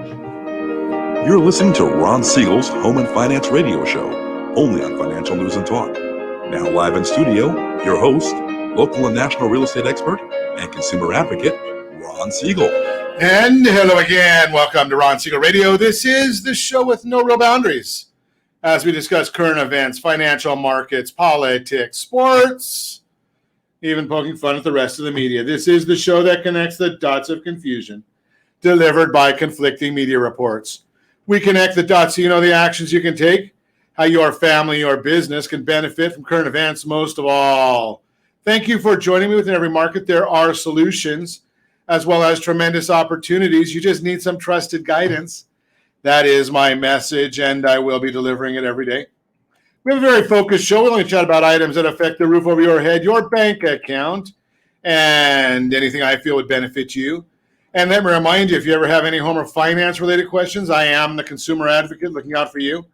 You're listening to Ron Siegel's Home and Finance Radio Show, only on Financial News and Talk. Now live in studio, your host, local and national real estate expert and consumer advocate, Ron Siegel. And hello again. Welcome to Ron Siegel Radio. This is the show with no real boundaries as we discuss current events, financial markets, politics, sports, even poking fun at the rest of the media. This is the show that connects the dots of confusion delivered by conflicting media reports. We connect the dots so you know the actions you can take, how your family or business can benefit from current events most of all. Thank you for joining me. Within every market, there are solutions as well as tremendous opportunities. You just need some trusted guidance. That is my message, and I will be delivering it every day. We have a very focused show. We're going to chat about items that affect the roof over your head, your bank account, and anything I feel would benefit you. And let me remind you, if you ever have any home or finance-related questions, I am the consumer advocate looking out for you.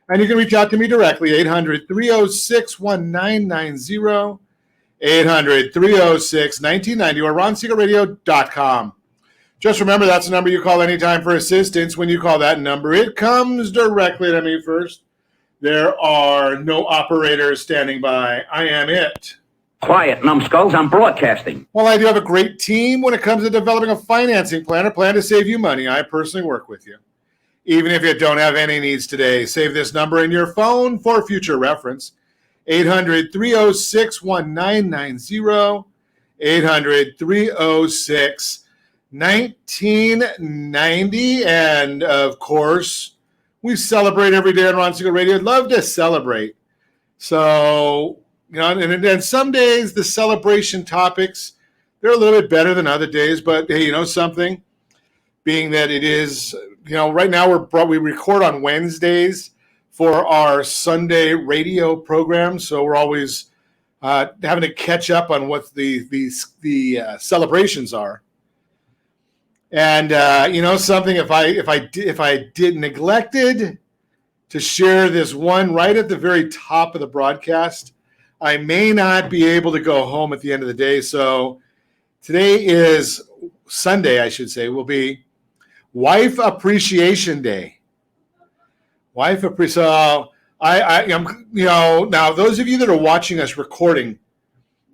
And you can reach out to me directly, 800-306-1990, 800-306-1990, or ronsiegelradio.com. Just remember, that's the number you call anytime for assistance. When you call that number, it comes directly to me first. There are no operators standing by. I am it. Quiet, numbskulls, I'm broadcasting. Well, I do have a great team when it comes to developing a financing plan or plan to save you money. I personally work with you. Even if you don't have any needs today, save this number in your phone for future reference. 800-306-1990, 800-306-1990. And, of course, we celebrate every day on Ron Siegel Radio. I'd love to celebrate. So, you know, and some days the celebration topics, they're a little bit better than other days. But, hey, you know something? Being that it is, you know, right now we record on Wednesdays for our Sunday radio program. So we're always having to catch up on what the celebrations are. And, you know something, if I did neglected to share this one right at the very top of the broadcast, I may not be able to go home at the end of the day. So today is Sunday, I should say, will be Wife Appreciation Day. So I am, you know, now those of you that are watching us recording,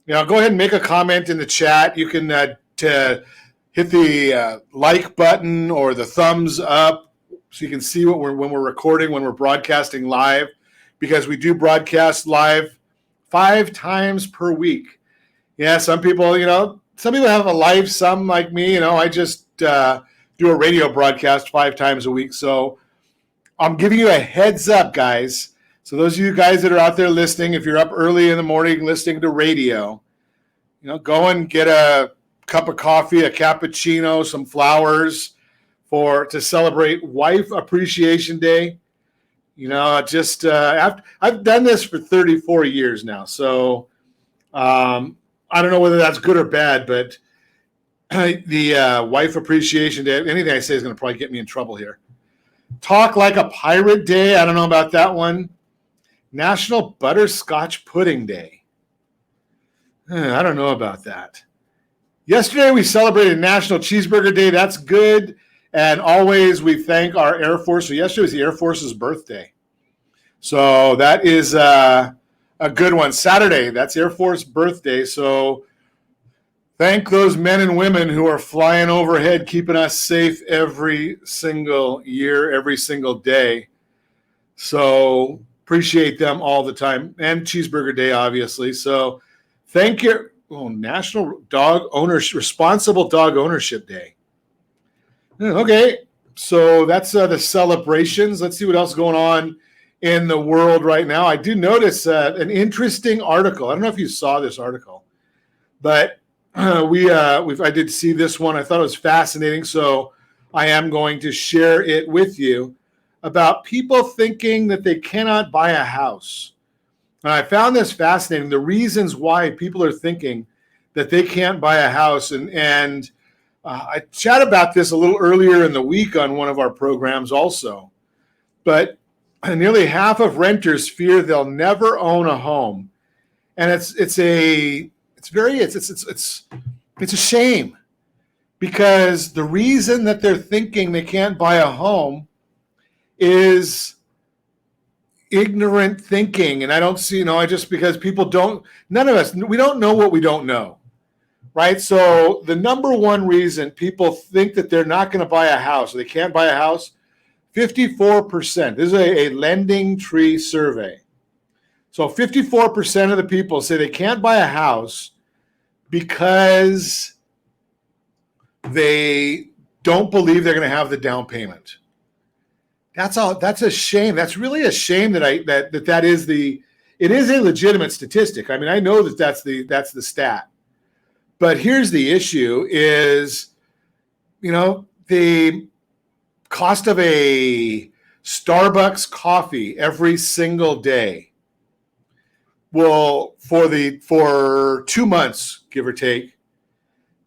you know, go ahead and make a comment in the chat. You can to hit the like button or the thumbs up so you can see when we're recording, when we're broadcasting live, because we do broadcast live 5 times per week. Yeah, some people have a life, some like me, you know, I just do a radio broadcast 5 times a week. So I'm giving you a heads up, guys. So those of you guys that are out there listening, if you're up early in the morning listening to radio, you know, go and get a cup of coffee, a cappuccino, some flowers to celebrate Wife Appreciation Day. You know, just I've done this for 34 years now, so I don't know whether that's good or bad, but the Wife Appreciation Day, anything I say is going to probably get me in trouble here. Talk Like a Pirate Day, I don't know about that one. National Butterscotch Pudding Day. I don't know about that. Yesterday we celebrated National Cheeseburger Day. That's good. And always we thank our Air Force. So yesterday was the Air Force's birthday. So that is a good one. Saturday, that's Air Force birthday. So thank those men and women who are flying overhead, keeping us safe every single year, every single day. So appreciate them all the time. And Cheeseburger Day, obviously. So thank you. National Responsible Dog Ownership Day. Okay, so that's the celebrations. Let's see what else is going on in the world right now. I do notice an interesting article. I don't know if you saw this article, but I did see this one. I thought it was fascinating, so I am going to share it with you about people thinking that they cannot buy a house. And I found this fascinating, the reasons why people are thinking that they can't buy a house. And I chat about this a little earlier in the week on one of our programs also. But nearly half of renters fear they'll never own a home. And it's a shame. because the reason that they're thinking they can't buy a home is ignorant thinking. And I don't see, just because none of us, we don't know what we don't know, right? So the number one reason people think that they're not going to buy a house, or they can't buy a house, 54%. This is a lending tree survey. So 54% of the people say they can't buy a house because they don't believe they're going to have the down payment. That's all. That's a shame. That's really a shame that it is a legitimate statistic. I mean, I know that that's the stat. But here's the issue is, the cost of a Starbucks coffee every single day will, for 2 months, give or take,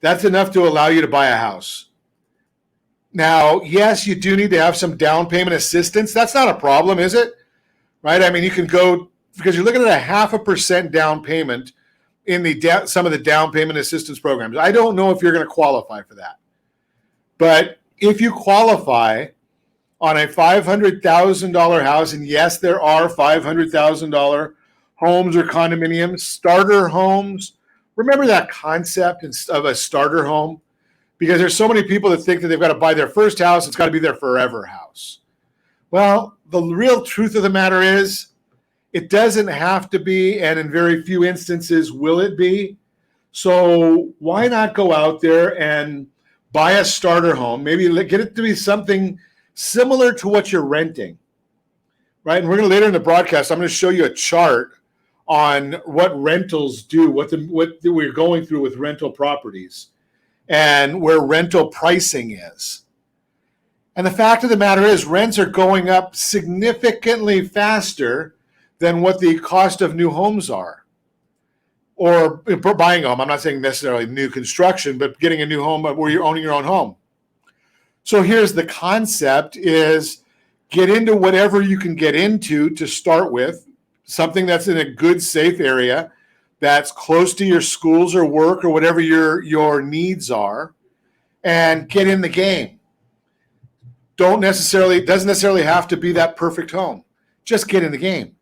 that's enough to allow you to buy a house. Now, yes, you do need to have some down payment assistance. That's not a problem, is it? Right? I mean, you can go, because you're looking at a 0.5% down payment in some of the down payment assistance programs. I don't know if you're going to qualify for that. But if you qualify on a $500,000 house, and yes, there are $500,000 homes or condominiums, starter homes. Remember that concept of a starter home? Because there's so many people that think that they've got to buy their first house, it's got to be their forever house. Well, the real truth of the matter is it doesn't have to be, and in very few instances will it be. So why not go out there and buy a starter home, maybe get it to be something similar to what you're renting, right? And we're going to, later in the broadcast, I'm going to show you a chart on what rentals do, what we're going through with rental properties and where rental pricing is. And the fact of the matter is rents are going up significantly faster than what the cost of new homes are. Or buying a home. I'm not saying necessarily new construction, but getting a new home where you're owning your own home. So here's the concept is get into whatever you can get into to start with, something that's in a good, safe area, that's close to your schools or work or whatever your needs are, and get in the game. Doesn't necessarily have to be that perfect home. Just get in the game,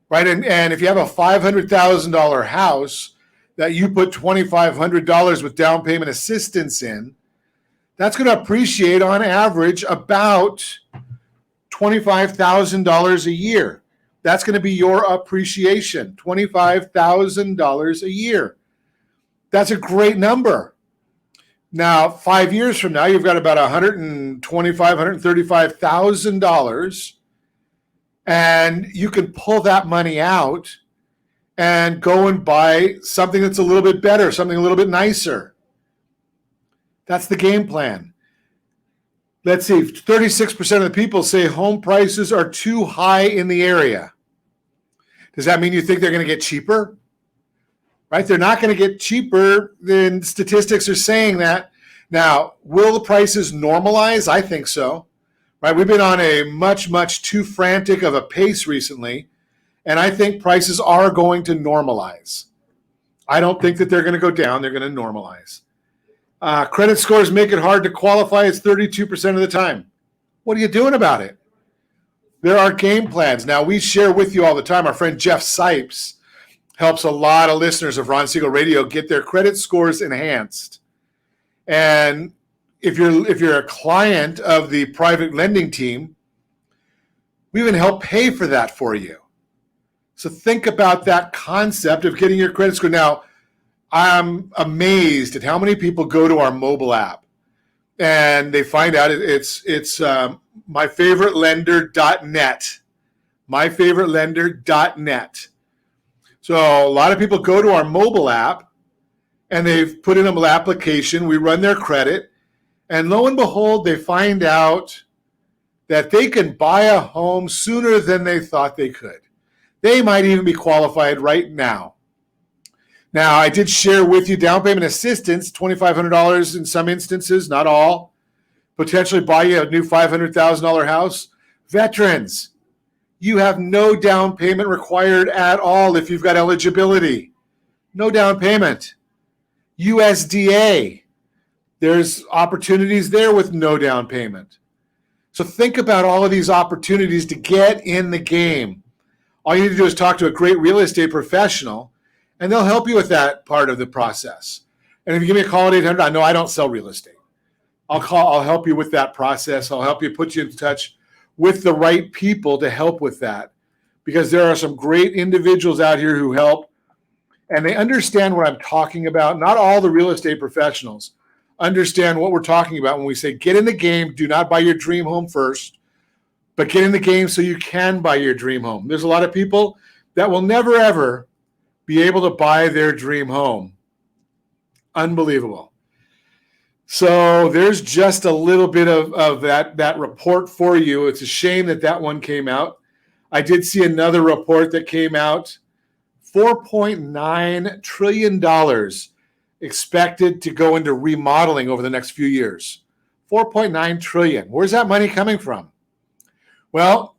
right? And if you have a $500,000 house that you put $2,500 with down payment assistance in, that's going to appreciate on average about $25,000 a year. That's going to be your appreciation, $25,000 a year. That's a great number. Now, 5 years from now, you've got about $125,000, $135,000, and you can pull that money out and go and buy something that's a little bit better, something a little bit nicer. That's the game plan. Let's see, 36% of the people say home prices are too high in the area. Does that mean you think they're going to get cheaper? Right? They're not going to get cheaper. Then statistics are saying that. Now, will the prices normalize? I think so. Right? We've been on a much, much too frantic of a pace recently, and I think prices are going to normalize. I don't think that they're going to go down. They're going to normalize. Credit scores make it hard to qualify. It's 32% of the time. What are you doing about it? There are game plans. Now, we share with you all the time. Our friend Jeff Sipes helps a lot of listeners of Ron Siegel Radio get their credit scores enhanced. And if you're a client of the private lending team, we even help pay for that for you. So think about that concept of getting your credit score. Now, I'm amazed at how many people go to our mobile app and they find out it's myfavoritelender.net. Myfavoritelender.net. So a lot of people go to our mobile app and they've put in a application. We run their credit, and lo and behold, they find out that they can buy a home sooner than they thought they could. They might even be qualified right now. Now, I did share with you down payment assistance, $2,500 in some instances, not all. Potentially buy you a new $500,000 house. Veterans, you have no down payment required at all if you've got eligibility. No down payment. USDA, There's opportunities there with no down payment. So think about all of these opportunities to get in the game. All you need to do is talk to a great real estate professional, and they'll help you with that part of the process. And if you give me a call at 800, I know I don't sell real estate. I'll help you with that process. I'll help you, put you in touch with the right people to help with that, because there are some great individuals out here who help, and they understand what I'm talking about. Not all the real estate professionals understand what we're talking about when we say get in the game. Do not buy your dream home first, but get in the game so you can buy your dream home. There's a lot of people that will never, ever be able to buy their dream home. Unbelievable. So there's just a little bit of that report for you. It's a shame that one came out. I did see another report that came out, $4.9 trillion expected to go into remodeling over the next few years. 4.9 trillion. Where's that money coming from? Well,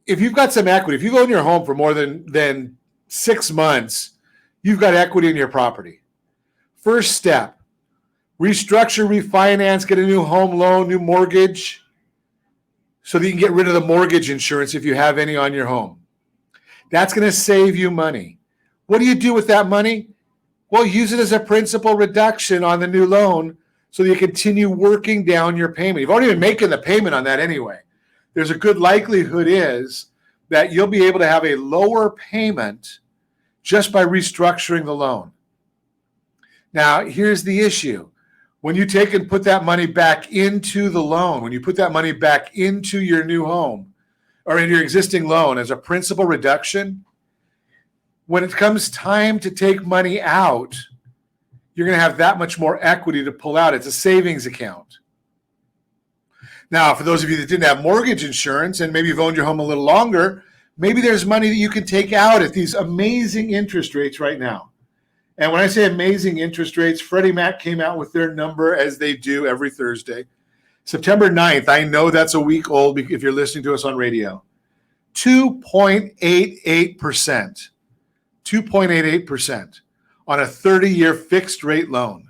if you've got some equity, if you've owned your home for more than 6 months, you've got equity in your property. First step, restructure, refinance, get a new home loan, new mortgage, so that you can get rid of the mortgage insurance if you have any on your home. That's going to save you money. What do you do with that money? Well, use it as a principal reduction on the new loan so that you continue working down your payment. You've already been making the payment on that anyway. There's a good likelihood is that you'll be able to have a lower payment just by restructuring the loan. Now, here's the issue. When you take and put that money back into the loan, when you put that money back into your new home or in your existing loan as a principal reduction, when it comes time to take money out, you're going to have that much more equity to pull out. It's a savings account. Now, for those of you that didn't have mortgage insurance and maybe you've owned your home a little longer, maybe there's money that you can take out at these amazing interest rates right now. And when I say amazing interest rates, Freddie Mac came out with their number, as they do every Thursday. September 9th, I know that's a week old if you're listening to us on radio. 2.88%. 2.88% on a 30-year fixed rate loan.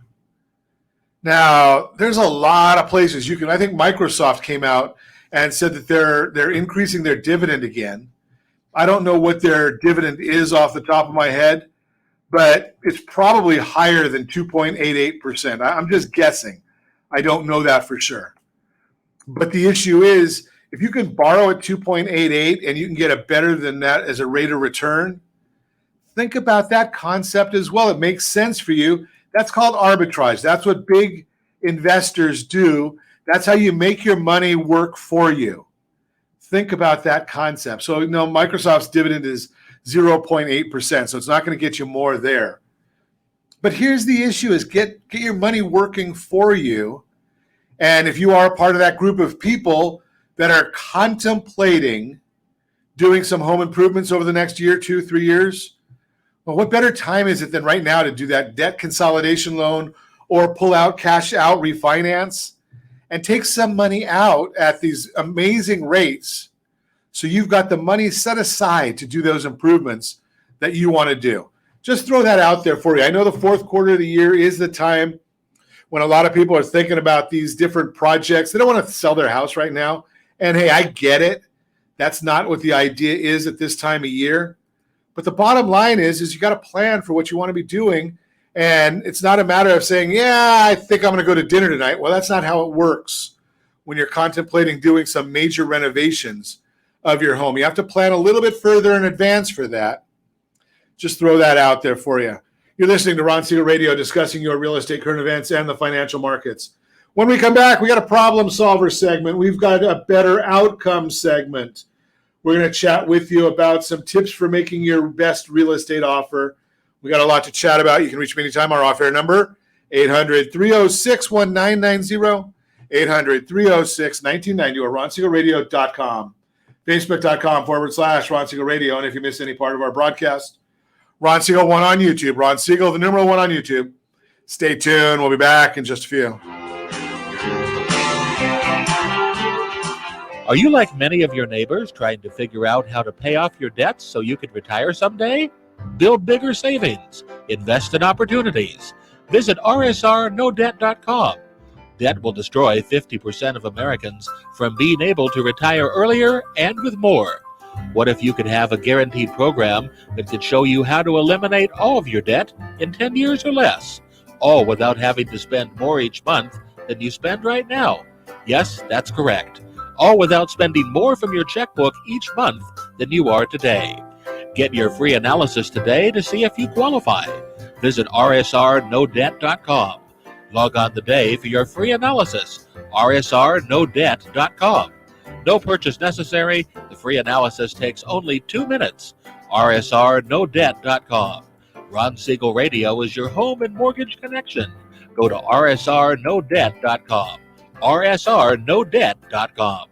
Now, there's a lot of places you can. I think Microsoft came out and said that they're increasing their dividend again. I don't know what their dividend is off the top of my head, but it's probably higher than 2.88%. I'm just guessing. I don't know that for sure. But the issue is, if you can borrow at 2.88 and you can get a better than that as a rate of return, think about that concept as well. It makes sense for you. That's called arbitrage. That's what big investors do. That's how you make your money work for you. Think about that concept. So, Microsoft's dividend is 0.8%, so it's not going to get you more there. But here's the issue is get your money working for you. And if you are a part of that group of people that are contemplating doing some home improvements over the next year, 2, 3 years, well, what better time is it than right now to do that debt consolidation loan or pull out, cash out, refinance, and take some money out at these amazing rates so you've got the money set aside to do those improvements that you want to do. Just throw that out there for you. I know the fourth quarter of the year is the time when a lot of people are thinking about these different projects. They don't want to sell their house right now. And hey, I get it. That's not what the idea is at this time of year. But the bottom line is you got to plan for what you want to be doing. And it's not a matter of saying, yeah, I think I'm going to go to dinner tonight. Well, that's not how it works when you're contemplating doing some major renovations of your home. You have to plan a little bit further in advance for that. Just throw that out there for you. You're listening to Ron Siegel Radio, discussing your real estate, current events, and the financial markets. When we come back, we got a problem solver segment. We've got a better outcome segment. We're going to chat with you about some tips for making your best real estate offer. We got a lot to chat about. You can reach me anytime. Our off-air number, 800-306-1990, 800-306-1990, or ronsiegelradio.com, facebook.com/Ron Siegel Radio. And if you miss any part of our broadcast, Ron Siegel 1 on YouTube. Ron Siegel, the numeral 1 on YouTube. Stay tuned. We'll be back in just a few. Are you like many of your neighbors trying to figure out how to pay off your debts so you can retire someday? Build bigger savings. Invest in opportunities. Visit rsrnodebt.com Debt will destroy 50% of Americans from being able to retire earlier and with more. What if you could have a guaranteed program that could show you how to eliminate all of your debt in 10 years or less, all without having to spend more each month than you spend right now? Yes, that's correct. All without spending more from your checkbook each month than you are today. Get your free analysis today to see if you qualify. Visit rsrnodebt.com. Log on today for your free analysis. rsrnodebt.com. No purchase necessary. The free analysis takes only 2 minutes. rsrnodebt.com. Ron Siegel Radio is your home and mortgage connection. Go to rsrnodebt.com. rsrnodebt.com.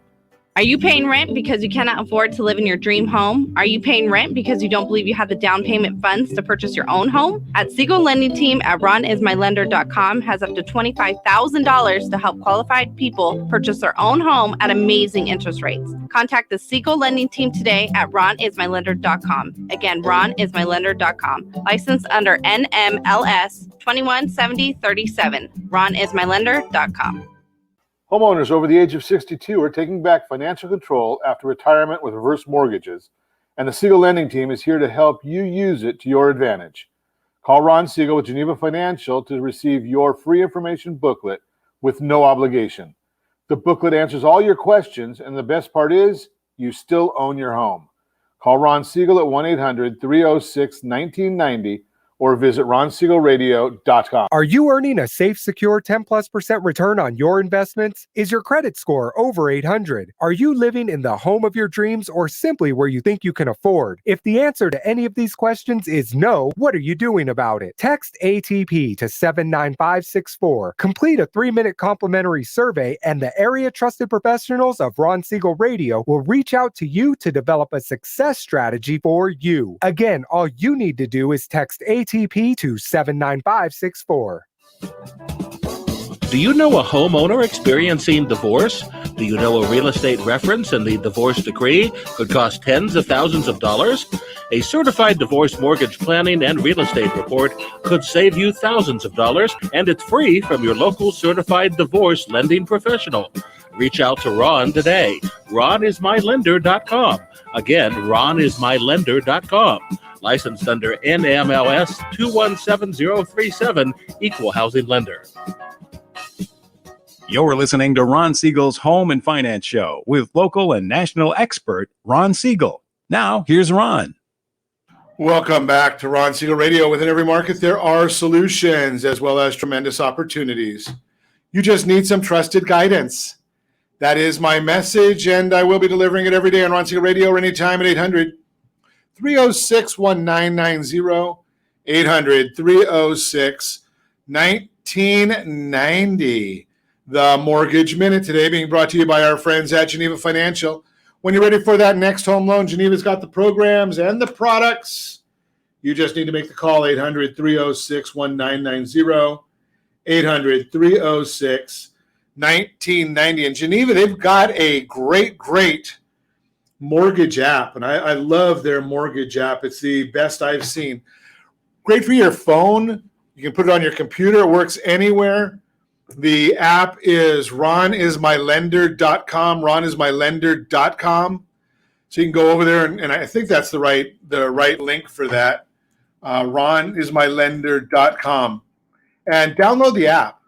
Are you paying rent because you cannot afford to live in your dream home? Are you paying rent because you don't believe you have the down payment funds to purchase your own home? At Siegel Lending Team at ronismylender.com has up to $25,000 to help qualified people purchase their own home at amazing interest rates. Contact the Siegel Lending Team today at ronismylender.com. Again, ronismylender.com. Licensed under NMLS 217037. ronismylender.com. Homeowners over the age of 62 are taking back financial control after retirement with reverse mortgages, and the Siegel Lending Team is here to help you use it to your advantage. Call Ron Siegel with Geneva Financial to receive your free information booklet with no obligation. The booklet answers all your questions, and the best part is you still own your home. Call Ron Siegel at 1-800-306-1990 or visit ronsiegelradio.com. Are you earning a safe, secure 10+% return on your investments? Is your credit score over 800? Are you living in the home of your dreams or simply where you think you can afford? If the answer to any of these questions is no, what are you doing about it? Text ATP to 79564. Complete a 3-minute complimentary survey, and the area trusted professionals of Ron Siegel Radio will reach out to you to develop a success strategy for you. Again, all you need to do is text ATP to 79564. Do you know a homeowner experiencing divorce? Do you know a real estate reference and the divorce decree could cost tens of thousands of dollars? A certified divorce mortgage planning and real estate report could save you thousands of dollars, and it's free from your local certified divorce lending professional. Reach out to Ron today. ronismylender.com. Again, ronismylender.com. Licensed under NMLS 217037, Equal Housing Lender. You're listening to Ron Siegel's Home and Finance Show with local and national expert Ron Siegel. Now, here's Ron. Welcome back to Ron Siegel Radio. Within every market, there are solutions as well as tremendous opportunities. You just need some trusted guidance. That is my message, and I will be delivering it every day on Ron Siegel Radio or anytime at 800-306-1990, 800-306-1990. The Mortgage Minute today being brought to you by our friends at Geneva Financial. When you're ready for that next home loan, Geneva's got the programs and the products. You just need to make the call, 800-306-1990, 800-306-1990. In Geneva, they've got a great mortgage app, and I love their mortgage app. It's the best I've seen. Great for your phone. You can put it on your computer. It works anywhere. The app is ronismylender.com, ronismylender.com. So you can go over there, and I think that's the right link for that, ronismylender.com. And download the app.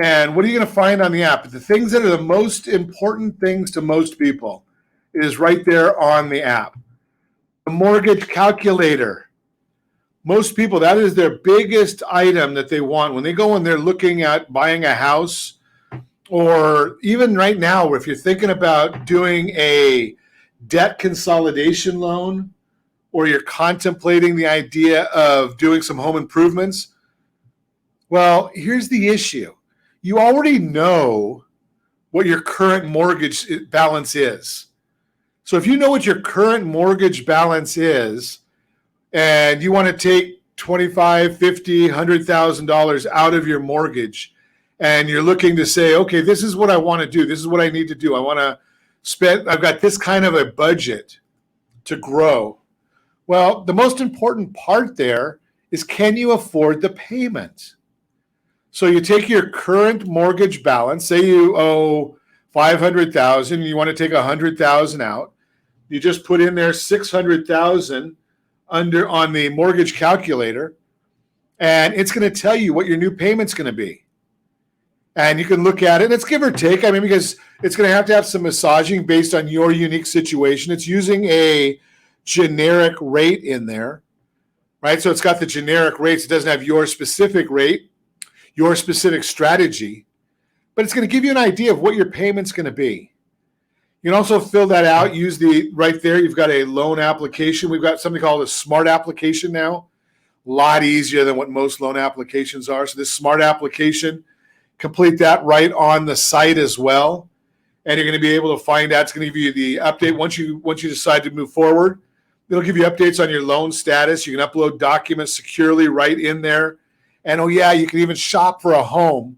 And what are you going to find on the app? The things that are the most important things to most people is right there on the app. The mortgage calculator. Most people, that is their biggest item that they want. When they go and they're looking at buying a house, or even right now, if you're thinking about doing a debt consolidation loan, or you're contemplating the idea of doing some home improvements, well, here's the issue. You already know what your current mortgage balance is. So if you know what your current mortgage balance is, and you want to take $25,000, $50,000, $100,000 out of your mortgage, and you're looking to say, okay, this is what I want to do. This is what I need to do. I want to spend, I've got this kind of a budget to grow. Well, the most important part there is, can you afford the payment? So you take your current mortgage balance, say you owe $500,000 and you want to take $100,000 out. You just put in there $600,000 on the mortgage calculator, and it's going to tell you what your new payment's going to be. And you can look at it, and it's give or take. I mean, because it's going to have some massaging based on your unique situation. It's using a generic rate in there, right? So it's got the generic rates. It doesn't have your specific rate, your specific strategy, but it's going to give you an idea of what your payment's going to be. You can also fill that out, use right there, you've got a loan application. We've got something called a smart application now. A lot easier than what most loan applications are. So this smart application, complete that right on the site as well. And you're going to be able to find out, it's going to give you the update once you decide to move forward. It'll give you updates on your loan status. You can upload documents securely right in there. And oh yeah, you can even shop for a home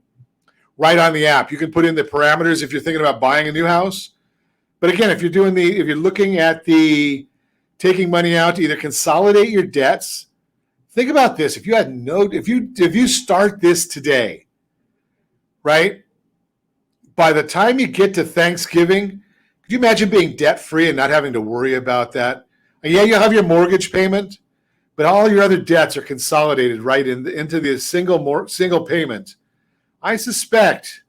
right on the app. You can put in the parameters if you're thinking about buying a new house. But again, if you're looking at taking money out to either consolidate your debts, think about this. If you start this today, right? By the time you get to Thanksgiving, could you imagine being debt-free and not having to worry about that? And yeah, you'll have your mortgage payment, but all your other debts are consolidated right into the single payment. I suspect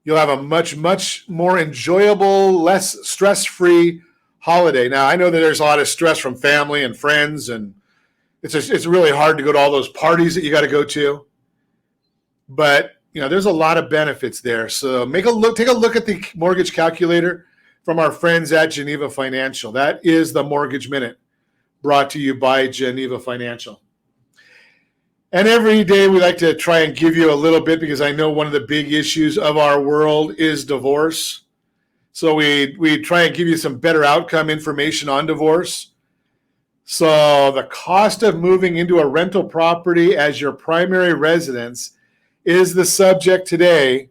you'll have a much, much more enjoyable, less stress-free holiday. Now, I know that there's a lot of stress from family and friends, and it's really hard to go to all those parties that you got to go to. But there's a lot of benefits there. So take a look at the mortgage calculator from our friends at Geneva Financial. That is the Mortgage Minute, brought to you by Geneva Financial. And every day we like to try and give you a little bit, because I know one of the big issues of our world is divorce. So we try and give you some better outcome information on divorce. So the cost of moving into a rental property as your primary residence is the subject today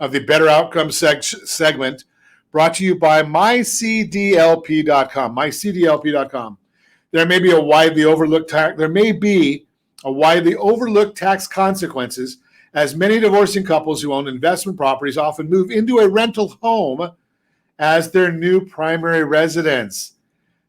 of the Better Outcome segment, brought to you by mycdlp.com. mycdlp.com. There may be a widely overlooked tax consequences, as many divorcing couples who own investment properties often move into a rental home as their new primary residence.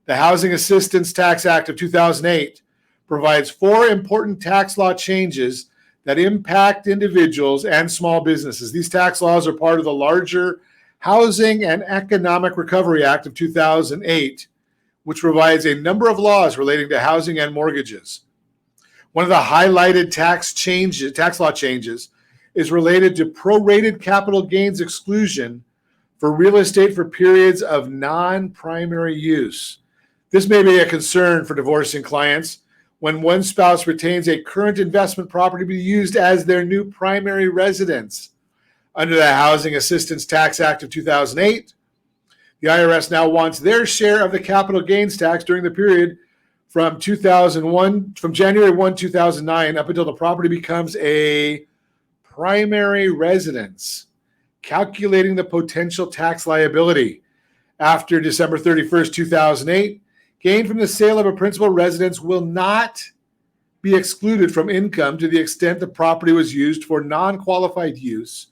The Housing Assistance Tax Act of 2008 provides 4 important tax law changes that impact individuals and small businesses. These tax laws are part of the larger Housing and Economic Recovery Act of 2008, which provides a number of laws relating to housing and mortgages. One of the highlighted tax law changes is related to prorated capital gains exclusion for real estate for periods of non-primary use. This may be a concern for divorcing clients when one spouse retains a current investment property to be used as their new primary residence. Under the Housing Assistance Tax Act of 2008, the IRS now wants their share of the capital gains tax during the period from January 1, 2009, up until the property becomes a primary residence, calculating the potential tax liability. After December 31st, 2008, gain from the sale of a principal residence will not be excluded from income to the extent the property was used for non-qualified use,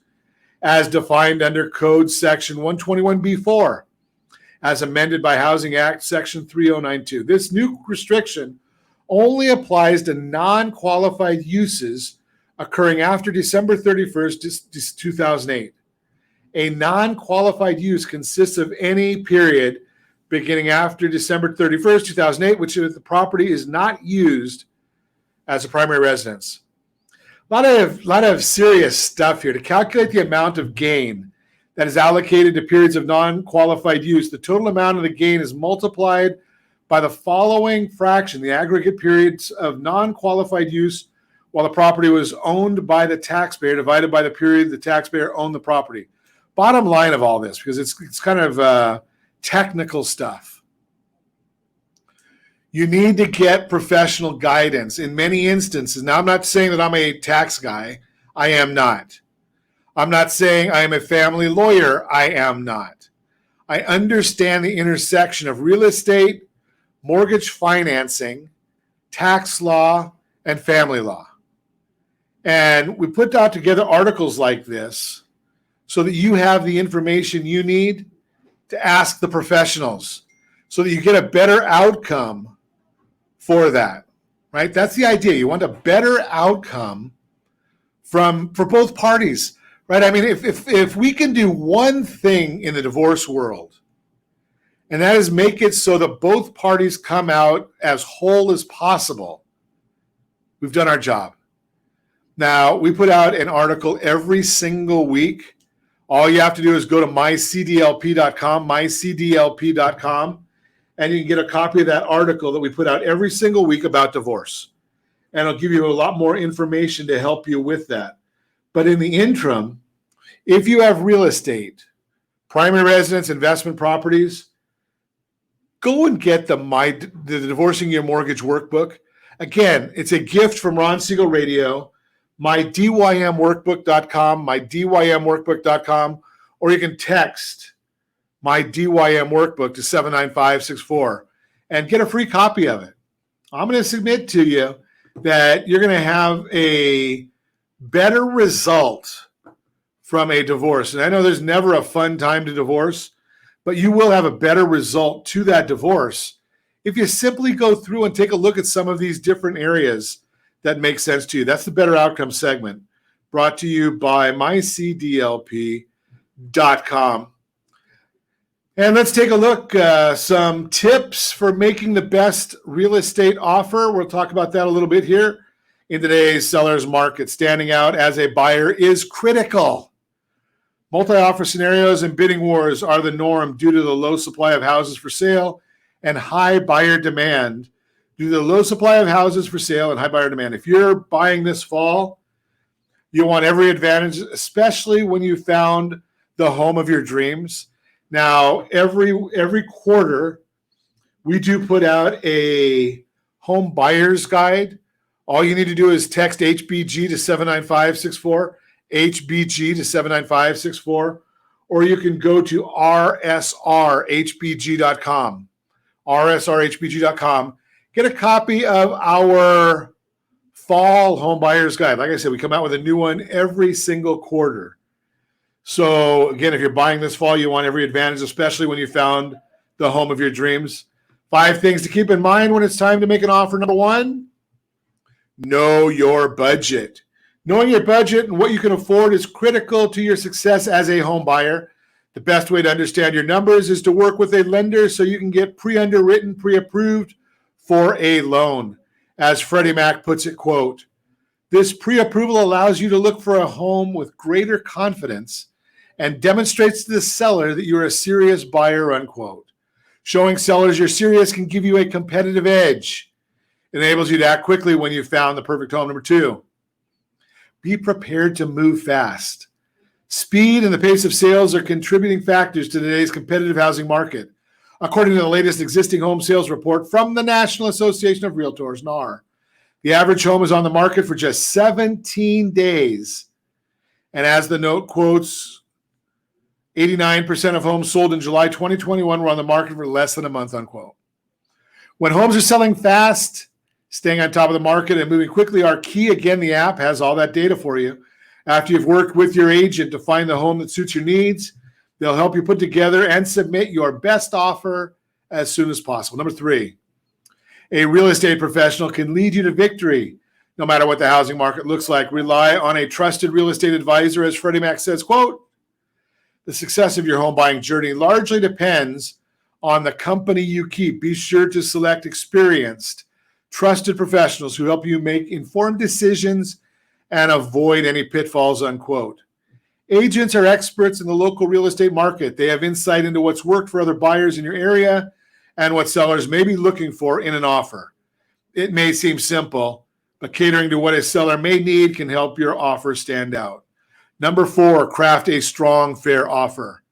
as defined under Code Section 121B4, as amended by Housing Act Section 3092. This new restriction only applies to non-qualified uses occurring after December 31st, 2008. A non-qualified use consists of any period beginning after December 31st, 2008, which the property is not used as a primary residence. A lot of serious stuff here. To calculate the amount of gain that is allocated to periods of non-qualified use, the total amount of the gain is multiplied by the following fraction: the aggregate periods of non-qualified use while the property was owned by the taxpayer, divided by the period the taxpayer owned the property. Bottom line of all this, because it's kind of technical stuff, you need to get professional guidance in many instances. Now, I'm not saying that I'm a tax guy. I am not. I'm not saying I am a family lawyer. I am not. I understand the intersection of real estate, mortgage financing, tax law, and family law. And we put out together articles like this so that you have the information you need to ask the professionals so that you get a better outcome for that, right? That's the idea. You want a better outcome for both parties, right? I mean, if we can do one thing in the divorce world, and that is make it so that both parties come out as whole as possible, we've done our job. Now, we put out an article every single week. All you have to do is go to mycdlp.com, and you can get a copy of that article that we put out every single week about divorce. And it'll give you a lot more information to help you with that. But in the interim, if you have real estate, primary residence, investment properties, go and get the Divorcing Your Mortgage Workbook. Again, it's a gift from Ron Siegel Radio. mydymworkbook.com, or you can text my DYM workbook to 79564 and get a free copy of it. I'm going to submit to you that you're going to have a better result from a divorce. And I know there's never a fun time to divorce, but you will have a better result to that divorce if you simply go through and take a look at some of these different areas that make sense to you. That's the Better Outcome segment, brought to you by mycdlp.com. And let's take a look, some tips for making the best real estate offer. We'll talk about that a little bit here. In today's seller's market, standing out as a buyer is critical. Multi-offer scenarios and bidding wars are the norm due to the low supply of houses for sale and high buyer demand. Due to the low supply of houses for sale and high buyer demand. If you're buying this fall, you want every advantage, especially when you found the home of your dreams. Now, every quarter, we do put out a home buyer's guide. All you need to do is text HBG to 79564, HBG to 79564, or you can go to rsrhbg.com, rsrhbg.com. Get a copy of our fall home buyer's guide. Like I said, we come out with a new one every single quarter. So again, if you're buying this fall, you want every advantage, especially when you found the home of your dreams. 5 things to keep in mind when it's time to make an offer. Number 1, know your budget. Knowing your budget and what you can afford is critical to your success as a home buyer. The best way to understand your numbers is to work with a lender so you can get pre-underwritten, pre-approved for a loan. As Freddie Mac puts it, quote, "This pre-approval allows you to look for a home with greater confidence and demonstrates to the seller that you're a serious buyer," unquote. Showing sellers you're serious can give you a competitive edge. It enables you to act quickly when you've found the perfect home. Number 2, be prepared to move fast. Speed and the pace of sales are contributing factors to today's competitive housing market. According to the latest existing home sales report from the National Association of Realtors, NAR, the average home is on the market for just 17 days. And as the note quotes, 89% of homes sold in July 2021 were on the market for less than a month, unquote. When homes are selling fast, staying on top of the market and moving quickly are key. Again, the app has all that data for you. After you've worked with your agent to find the home that suits your needs, they'll help you put together and submit your best offer as soon as possible. Number 3, a real estate professional can lead you to victory no matter what the housing market looks like. Rely on a trusted real estate advisor. As Freddie Mac says, quote, "The success of your home buying journey largely depends on the company you keep. Be sure to select experienced, trusted professionals who help you make informed decisions and avoid any pitfalls," unquote. Agents are experts in the local real estate market. They have insight into what's worked for other buyers in your area and what sellers may be looking for in an offer. It may seem simple, but catering to what a seller may need can help your offer stand out. Number 4, craft a strong, fair offer.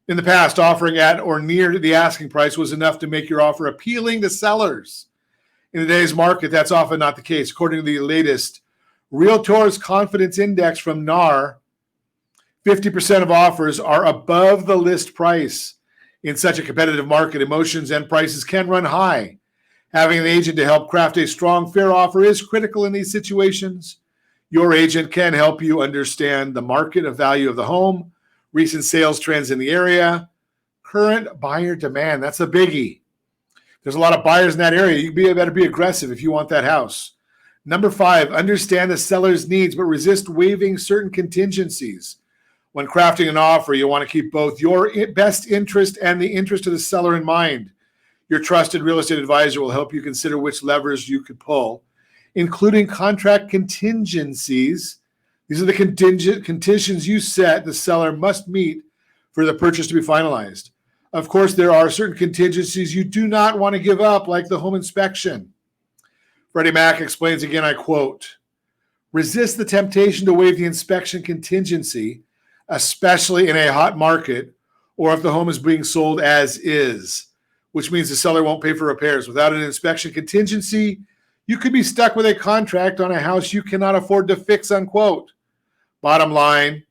In the past, offering at or near the asking price was enough to make your offer appealing to sellers. In today's market, that's often not the case. According to the latest Realtors Confidence Index from NAR, 50% of offers are above the list price. In such a competitive market, emotions and prices can run high. Having an agent to help craft a strong, fair offer is critical in these situations. Your agent can help you understand the market value of the home, recent sales trends in the area, current buyer demand. That's a biggie. There's a lot of buyers in that area. You better be aggressive if you want that house. Number 5, understand the seller's needs, but resist waiving certain contingencies. When crafting an offer, you want to keep both your best interest and the interest of the seller in mind. Your trusted real estate advisor will help you consider which levers you could pull, including contract contingencies. These are the conditions you set the seller must meet for the purchase to be finalized. Of course, there are certain contingencies you do not want to give up, like the home inspection. Freddie Mac explains again, I quote, resist the temptation to waive the inspection contingency, especially in a hot market or if the home is being sold as is, which means the seller won't pay for repairs. Without an inspection contingency, you could be stuck with a contract on a house you cannot afford to fix, unquote. Bottom line,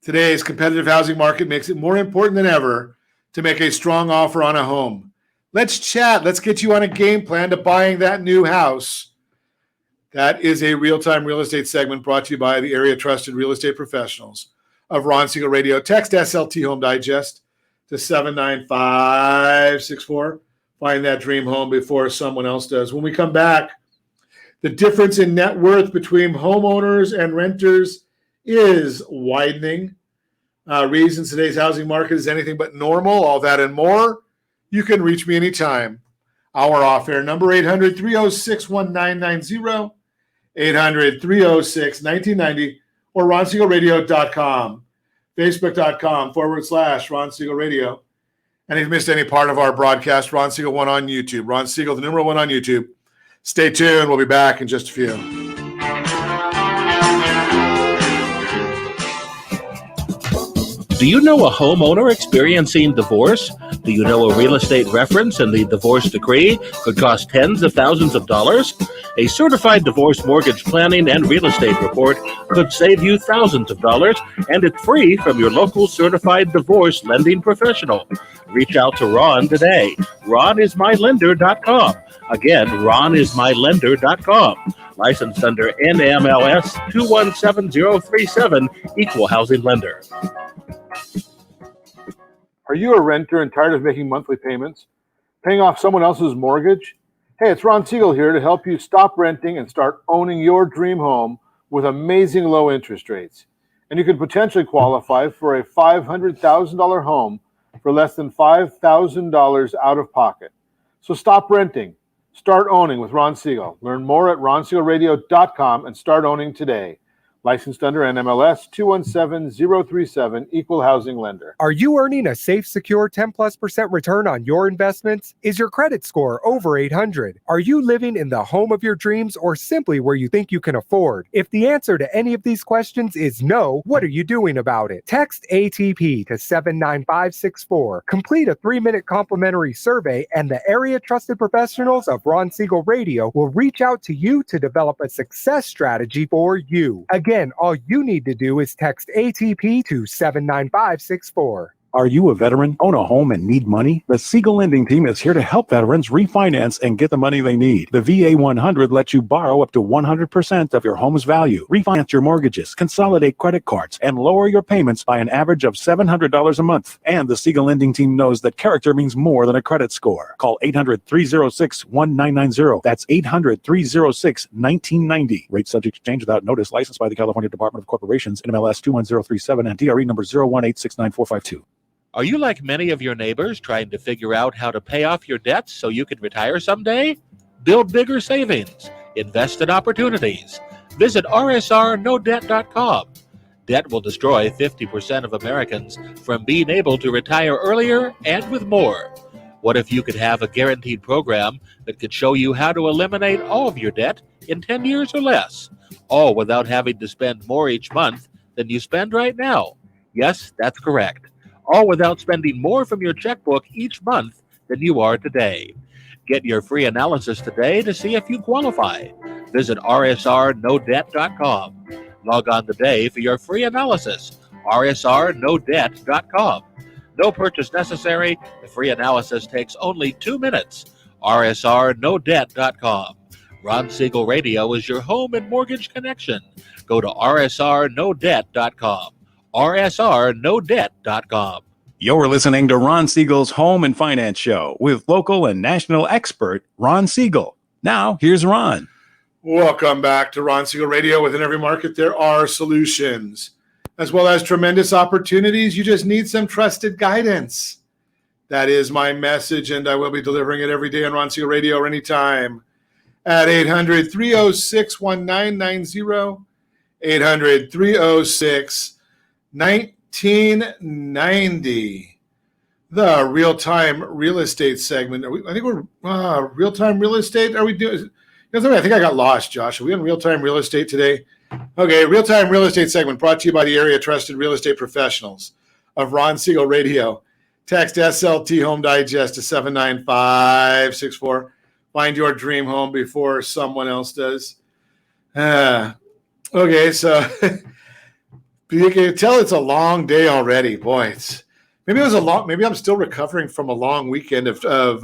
today's competitive housing market makes it more important than ever to make a strong offer on a home. Let's chat. Let's get you on a game plan to buying that new house. That is a real-time real estate segment brought to you by the area trusted real estate professionals of Ron Siegel Radio. Text SLT Home Digest to 79564. Find that dream home before someone else does. When we come back, the difference in net worth between homeowners and renters is widening. Reasons today's housing market is anything but normal, all that and more. You can reach me anytime. Our off-air number, 800-306-1990, 800-306-1990, or ronsiegelradio.com, facebook.com/Ron Siegel Radio. And if you missed any part of our broadcast, Ron Siegel 1 on YouTube. Ron Siegel, the number 1 on YouTube. Stay tuned. We'll be back in just a few. Do you know a homeowner experiencing divorce? Do you know a real estate reference and the divorce decree could cost tens of thousands of dollars? A certified divorce mortgage planning and real estate report could save you thousands of dollars, and it's free from your local certified divorce lending professional. Reach out to Ron today. RonIsMyLender.com. Again, RonIsMyLender.com. Licensed under NMLS 217037, Equal Housing Lender. Are you a renter and tired of making monthly payments, paying off someone else's mortgage? Hey, it's Ron Siegel here to help you stop renting and start owning your dream home with amazing low interest rates. And you could potentially qualify for a $500,000 home for less than $5,000 out of pocket. So stop renting. Start owning with Ron Siegel. Learn more at ronsiegelradio.com and start owning today. Licensed under NMLS 217037, Equal Housing Lender. Are you earning a safe, secure 10+% return on your investments? Is your credit score over 800? Are you living in the home of your dreams or simply where you think you can afford? If the answer to any of these questions is no, what are you doing about it? Text ATP to 79564. Complete a 3-minute complimentary survey, and the area trusted professionals of Ron Siegel Radio will reach out to you to develop a success strategy for you. Again, all you need to do is text ATP to 79564. Are you a veteran, own a home, and need money? The Siegel Lending Team is here to help veterans refinance and get the money they need. The VA 100 lets you borrow up to 100% of your home's value, refinance your mortgages, consolidate credit cards, and lower your payments by an average of $700 a month. And the Siegel Lending Team knows that character means more than a credit score. Call 800-306-1990. That's 800-306-1990. Rate subject to change without notice. Licensed by the California Department of Corporations, NMLS 21037, and DRE number 018694452. Are you like many of your neighbors trying to figure out how to pay off your debts so you can retire someday? Build bigger savings. Invest in opportunities. Visit rsrnodebt.com. Debt will destroy 50% of Americans from being able to retire earlier and with more. What if you could have a guaranteed program that could show you how to eliminate all of your debt in 10 years or less, all without having to spend more each month than you spend right now? Yes, that's correct. All without spending more from your checkbook each month than you are today. Get your free analysis today to see if you qualify. Visit rsrnodebt.com. Log on today for your free analysis. rsrnodebt.com. No purchase necessary. The free analysis takes only 2 minutes. rsrnodebt.com. Ron Siegel Radio is your home and mortgage connection. Go to rsrnodebt.com. rsrnodebt.com. You're listening to Ron Siegel's Home and Finance Show with local and national expert Ron Siegel. Now, here's Ron. Welcome back to Ron Siegel Radio. Within every market, there are solutions, as well as tremendous opportunities. You just need some trusted guidance. That is my message, and I will be delivering it every day on Ron Siegel Radio or anytime at 800-306-1990, 800-306-1990. The real-time real estate segment. I think we're real-time real estate. Are we doing? I think I got lost, Josh. Are we on real-time real estate today? Okay, real-time real estate segment brought to you by the area trusted real estate professionals of Ron Siegel Radio. Text SLT Home Digest to 79564. Find your dream home before someone else does. Okay, so you can tell it's a long day already. Boy, maybe I'm still recovering from a long weekend of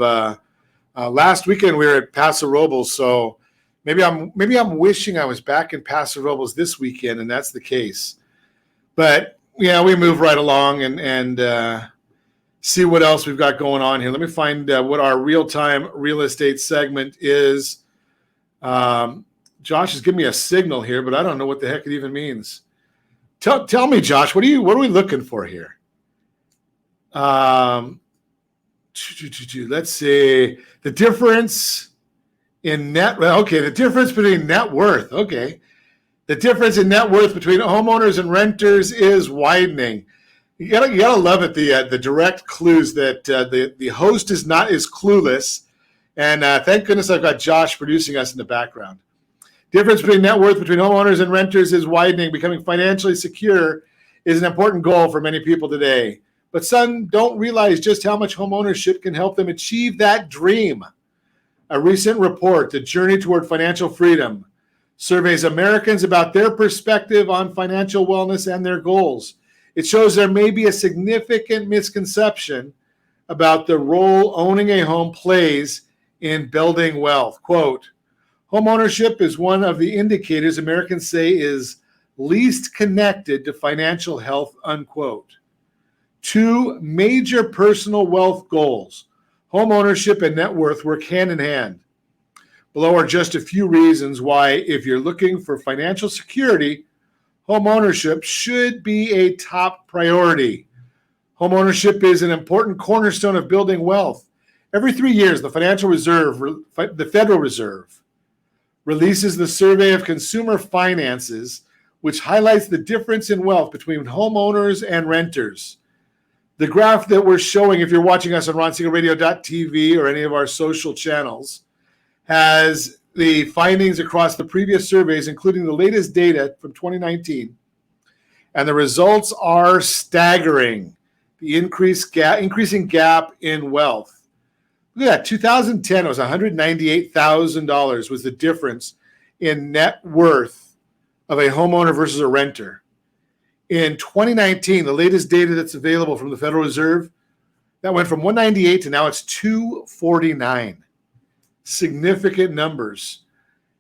last weekend. We were at Paso Robles, so maybe I'm wishing I was back in Paso Robles this weekend, and that's the case. But yeah, we move right along and see what else we've got going on here. Let me find what our real-time real estate segment is. Josh is giving me a signal here, but I don't know what the heck it even means. Tell me, Josh, what are we looking for here? Let's see. The difference in the difference between net worth. Okay. The difference in net worth between homeowners and renters is widening. You gotta love it. The direct clues that the host is clueless. And thank goodness I've got Josh producing us in the background. Difference between net worth between homeowners and renters is widening. Becoming financially secure is an important goal for many people today. But some don't realize just how much homeownership can help them achieve that dream. A recent report, The Journey Toward Financial Freedom, surveys Americans about their perspective on financial wellness and their goals. It shows there may be a significant misconception about the role owning a home plays in building wealth. Quote, homeownership is one of the indicators Americans say is least connected to financial health, unquote. Two major personal wealth goals, homeownership and net worth, work hand in hand. Below are just a few reasons why, if you're looking for financial security, homeownership should be a top priority. Homeownership is an important cornerstone of building wealth. Every 3 years, the Federal Reserve, releases the Survey of Consumer Finances, which highlights the difference in wealth between homeowners and renters. The graph that we're showing, if you're watching us on RonSiegelRadio.tv or any of our social channels, has the findings across the previous surveys, including the latest data from 2019. And the results are staggering. The increasing gap in wealth. Look at that. 2010 was $198,000 was the difference in net worth of a homeowner versus a renter. In 2019, the latest data that's available from the Federal Reserve, that went from 198 to now it's 249. Significant numbers.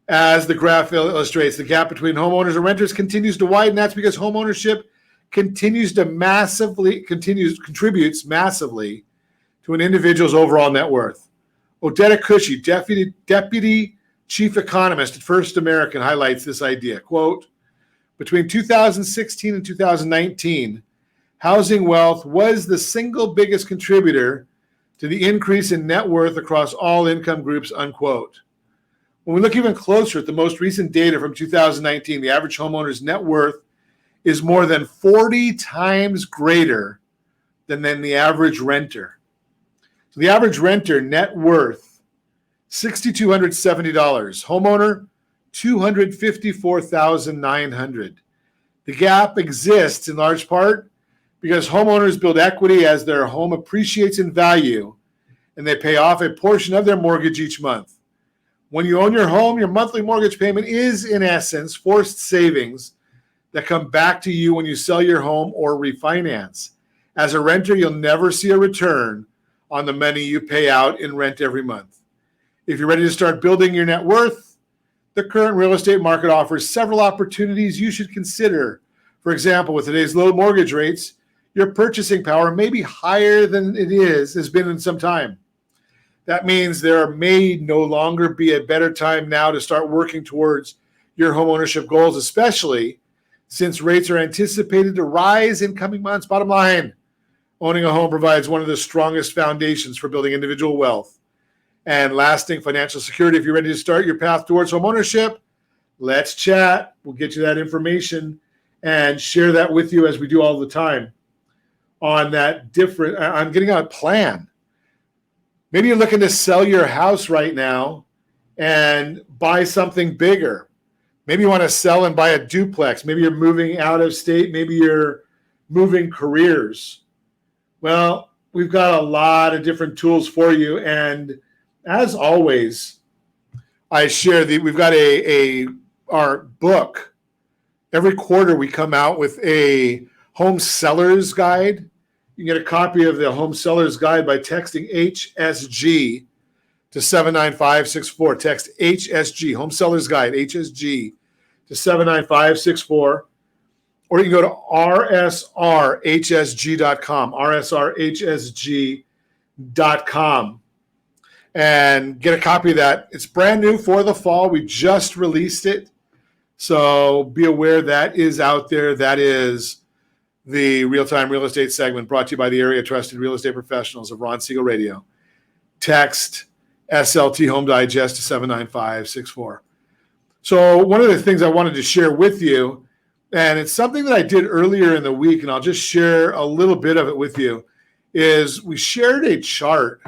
As the graph illustrates, the gap between homeowners and renters continues to widen. That's because homeownership contributes massively to an individual's overall net worth. Odetta Cushy, Deputy Chief Economist at First American, highlights this idea. Quote, between 2016 and 2019, housing wealth was the single biggest contributor to the increase in net worth across all income groups, unquote. When we look even closer at the most recent data from 2019, the average homeowner's net worth is more than 40 times greater than the average renter. So the average renter net worth, $6,270. Homeowner, $254,900. The gap exists in large part because homeowners build equity as their home appreciates in value and they pay off a portion of their mortgage each month. When you own your home, your monthly mortgage payment is, in essence, forced savings that come back to you when you sell your home or refinance. As a renter, you'll never see a return on the money you pay out in rent every month. If you're ready to start building your net worth, the current real estate market offers several opportunities you should consider. For example, with today's low mortgage rates, your purchasing power may be higher than it has been in some time. That means there may no longer be a better time now to start working towards your homeownership goals, especially since rates are anticipated to rise in coming months. Bottom line, owning a home provides one of the strongest foundations for building individual wealth and lasting financial security. If you're ready to start your path towards homeownership, let's chat. We'll get you that information and share that with you as we do all the time on that different, I'm getting a plan. Maybe you're looking to sell your house right now and buy something bigger. Maybe you want to sell and buy a duplex. Maybe you're moving out of state. Maybe you're moving careers. Well, we've got a lot of different tools for you. And as always, I share we've got our book. Every quarter we come out with a home seller's guide. You can get a copy of the home seller's guide by texting HSG to 79564. Text HSG, home seller's guide, HSG to 79564. Or you can go to rsrhsg.com, rsrhsg.com, and get a copy of that. It's brand new for the fall. We just released it. So be aware that is out there. That is the Real-Time Real Estate segment brought to you by the area trusted real estate professionals of Ron Siegel Radio. Text SLT Home Digest to 79564. So one of the things I wanted to share with you, and it's something that I did earlier in the week, and I'll just share a little bit of it with you, is we shared a chart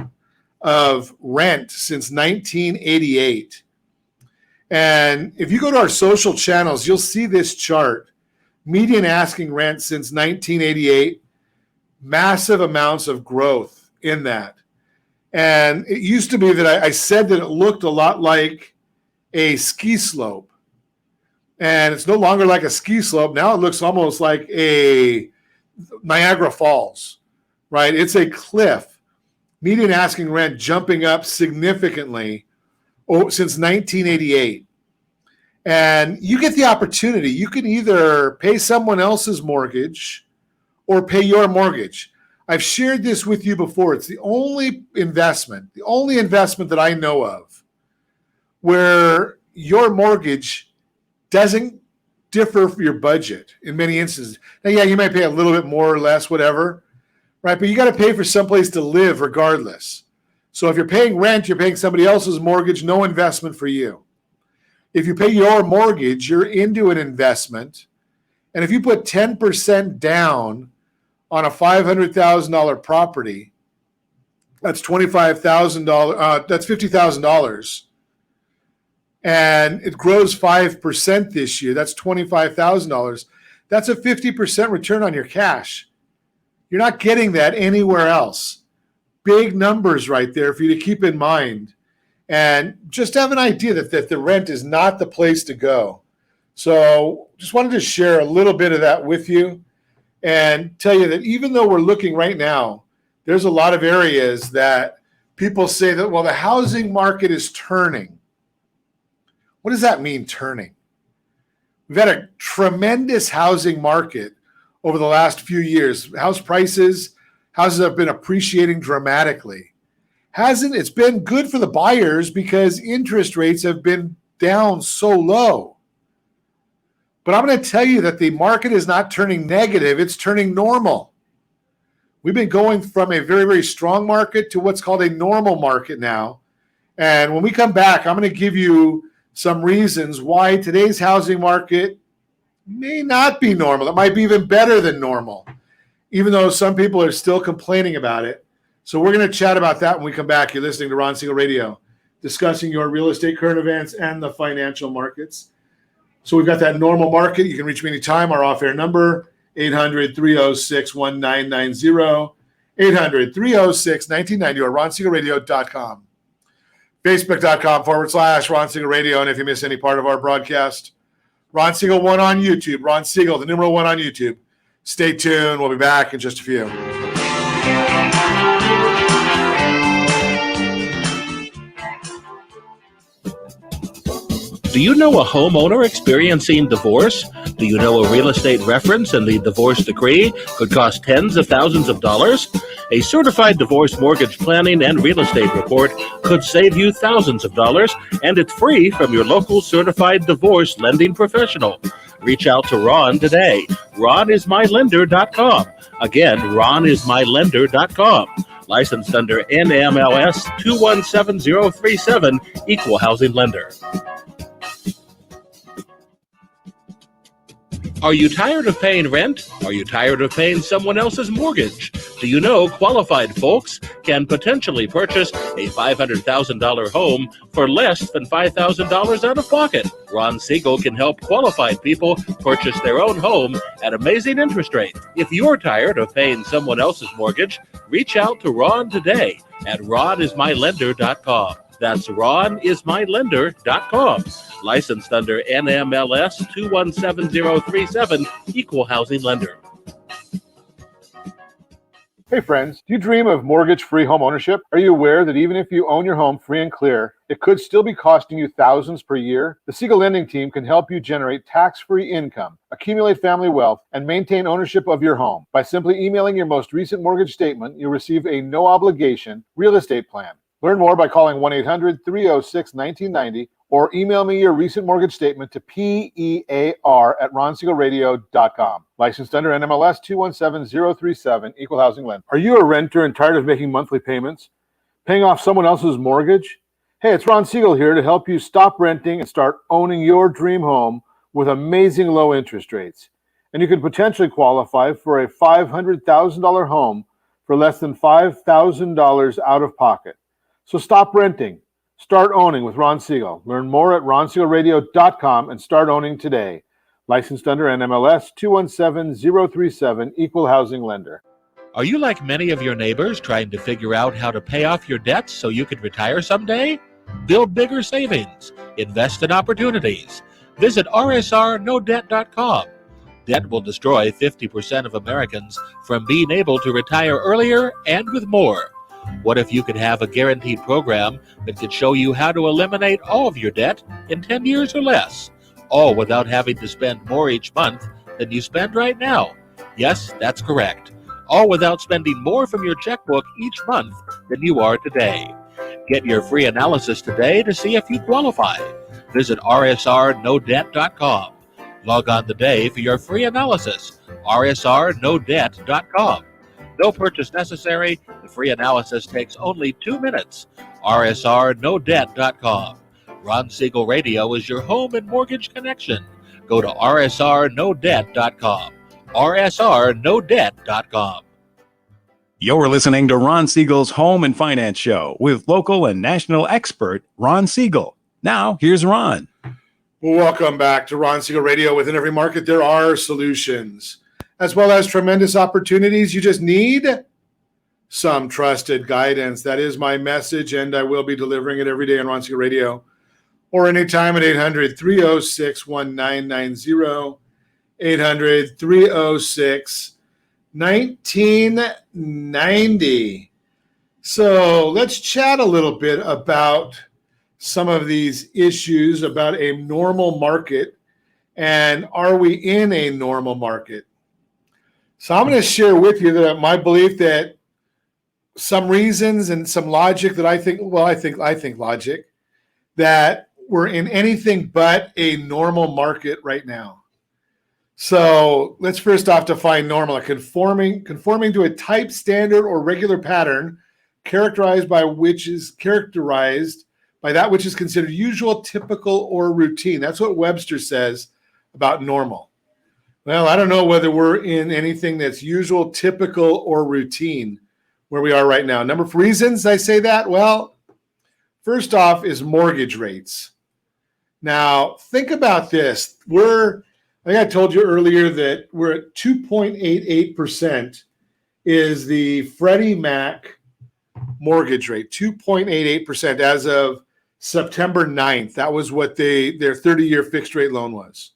of rent since 1988. And if you go to our social channels, you'll see this chart. Median asking rent since 1988, massive amounts of growth in that. And it used to be that I said that it looked a lot like a ski slope. And it's no longer like a ski slope. Now it looks almost like a Niagara Falls, right? It's a cliff. Median asking rent jumping up significantly since 1988. And you get the opportunity. You can either pay someone else's mortgage or pay your mortgage. I've shared this with you before. It's the only investment that I know of where your mortgage doesn't differ from your budget in many instances. Now, yeah, you might pay a little bit more or less, whatever, right? But you got to pay for someplace to live regardless. So if you're paying rent, you're paying somebody else's mortgage, no investment for you. If you pay your mortgage, you're into an investment. And if you put 10% down on a $500,000 property, that's $25,000. That's $50,000. And it grows 5% this year. That's $25,000. That's a 50% return on your cash. You're not getting that anywhere else. Big numbers right there for you to keep in mind. And just have an idea that the rent is not the place to go. So just wanted to share a little bit of that with you and tell you that even though we're looking right now, there's a lot of areas that people say that, well, the housing market is turning. What does that mean, turning? We've had a tremendous housing market over the last few years. Houses have been appreciating dramatically. It's been good for the buyers because interest rates have been down so low. But I'm going to tell you that the market is not turning negative, it's turning normal. We've been going from a very, very strong market to what's called a normal market now. And when we come back, I'm going to give you some reasons why today's housing market may not be normal. It might be even better than normal, even though some people are still complaining about it. So we're going to chat about that when we come back. You're listening to Ron Siegel Radio, discussing your real estate current events and the financial markets. So we've got that normal market. You can reach me anytime. Our off-air number, 800-306-1990, 800-306-1990, or ronsiegelradio.com. Facebook.com/Ron Siegel Radio. And if you miss any part of our broadcast, Ron Siegel 1 on YouTube. Ron Siegel, the numeral 1 on YouTube. Stay tuned. We'll be back in just a few. Do you know a homeowner experiencing divorce? Do you know a real estate reference and the divorce decree could cost tens of thousands of dollars? A certified divorce mortgage planning and real estate report could save you thousands of dollars, and it's free from your local certified divorce lending professional. Reach out to Ron today. RonIsMyLender.com. Again, RonIsMyLender.com. Licensed under NMLS 217037, Equal Housing Lender. Are you tired of paying rent? Are you tired of paying someone else's mortgage? Do you know qualified folks can potentially purchase a $500,000 home for less than $5,000 out of pocket? Ron Siegel can help qualified people purchase their own home at amazing interest rates. If you're tired of paying someone else's mortgage, reach out to Ron today at RonIsMyLender.com. That's RonIsMyLender.com. Licensed under NMLS 217037, Equal Housing Lender. Hey friends, do you dream of mortgage-free home ownership? Are you aware that even if you own your home free and clear, it could still be costing you thousands per year? The Siegel Lending Team can help you generate tax-free income, accumulate family wealth, and maintain ownership of your home. By simply emailing your most recent mortgage statement, you'll receive a no-obligation real estate plan. Learn more by calling 1-800-306-1990 or email me your recent mortgage statement to PEAR@RonSiegelRadio.com. Licensed under NMLS 217037, Equal Housing Lender. Are you a renter and tired of making monthly payments? Paying off someone else's mortgage? Hey, it's Ron Siegel here to help you stop renting and start owning your dream home with amazing low interest rates. And you could potentially qualify for a $500,000 home for less than $5,000 out of pocket. So stop renting. Start owning with Ron Siegel. Learn more at RonSiegelRadio.com and start owning today. Licensed under NMLS 217037, Equal Housing Lender. Are you like many of your neighbors trying to figure out how to pay off your debts so you could retire someday? Build bigger savings. Invest in opportunities. Visit RSRNoDebt.com. Debt will destroy 50% of Americans from being able to retire earlier and with more. What if you could have a guaranteed program that could show you how to eliminate all of your debt in 10 years or less, all without having to spend more each month than you spend right now? Yes, that's correct. All without spending more from your checkbook each month than you are today. Get your free analysis today to see if you qualify. Visit RSRNoDebt.com. Log on today for your free analysis. RSRNoDebt.com. No purchase necessary. The free analysis takes only 2 minutes. RSRNoDebt.com. Ron Siegel Radio is your home and mortgage connection. Go to RSRNoDebt.com. RSRNoDebt.com. You're listening to Ron Siegel's Home and Finance Show with local and national expert Ron Siegel. Now, here's Ron. Welcome back to Ron Siegel Radio. Within every market, there are solutions, as well as tremendous opportunities. You just need some trusted guidance. That is my message, and I will be delivering it every day on Ron Siegel Radio or anytime at 800-306-1990, 800-306-1990. So let's chat a little bit about some of these issues about a normal market, and are we in a normal market? So I'm going to share with you that my belief that some reasons and some logic that I think logic that we're in anything but a normal market right now. So let's first off define normal: conforming to a type, standard, or regular pattern characterized by that which is considered usual, typical, or routine. That's what Webster says about normal. Well, I don't know whether we're in anything that's usual, typical, or routine where we are right now. Number of reasons I say that, well, first off is mortgage rates. Now, think about this. I think I told you earlier that we're at 2.88% is the Freddie Mac mortgage rate, 2.88% as of September 9th. That was what their 30-year fixed rate loan was.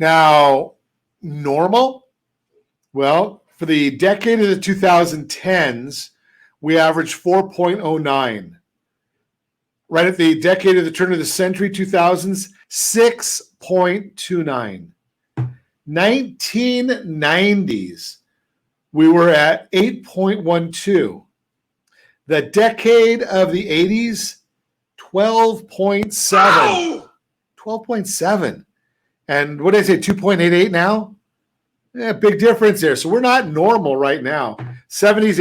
Now, normal? Well, for the decade of the 2010s, we averaged 4.09. right at the decade of the turn of the century, 2000s, 6.29. 1990s, we were at 8.12. The decade of the 80s, 12.7. 12.7. And what did I say, 2.88 now? Yeah, big difference there. So we're not normal right now. 70s,